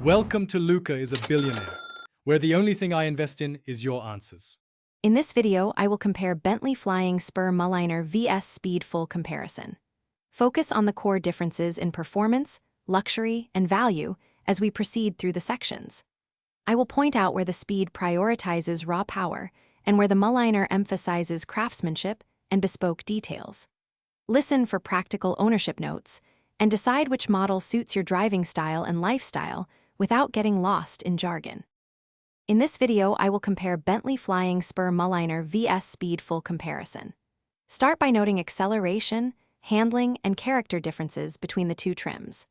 Welcome to Luca is a Billionaire, where the only thing I invest in is your answers. In this video, I will compare Bentley Flying Spur Mulliner vs Speed full comparison. Focus on the core differences in performance, luxury, and value as we proceed through the sections. I will point out where the Speed prioritizes raw power and where the Mulliner emphasizes craftsmanship and bespoke details. Listen for practical ownership notes and decide which model suits your driving style and lifestyle without getting lost in jargon. In this video, I will compare Bentley Flying Spur Mulliner vs Speed full comparison. Start by noting acceleration, handling, and character differences between the two trims.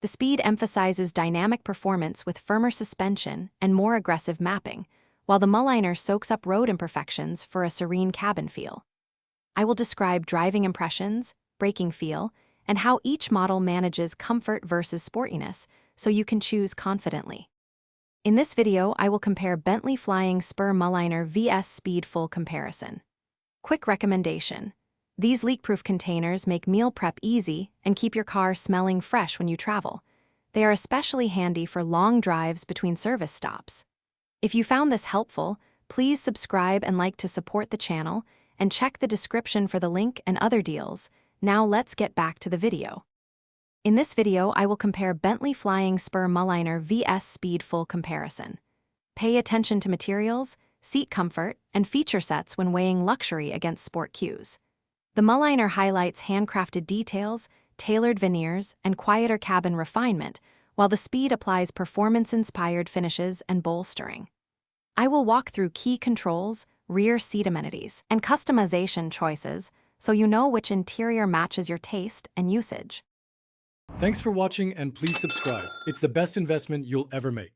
The Speed emphasizes dynamic performance with firmer suspension and more aggressive mapping, while the Mulliner soaks up road imperfections for a serene cabin feel. I will describe driving impressions, braking feel, and how each model manages comfort versus sportiness so you can choose confidently. In this video, I will compare Bentley Flying Spur Mulliner vs Speed full comparison. Quick recommendation: these leak-proof containers make meal prep easy and keep your car smelling fresh when you travel. They are especially handy for long drives between service stops. If you found this helpful, please subscribe and like to support the channel, and check the description for the link and other deals. Now let's get back to the video. In this video, I will compare Bentley Flying Spur Mulliner vs Speed full comparison. Pay attention to materials, seat comfort, and feature sets when weighing luxury against sport cues. The Mulliner highlights handcrafted details, tailored veneers, and quieter cabin refinement, while the Speed applies performance-inspired finishes and bolstering. I will walk through key controls, rear seat amenities, and customization choices so you know which interior matches your taste and usage. Thanks for watching, and please subscribe. It's the best investment you'll ever make.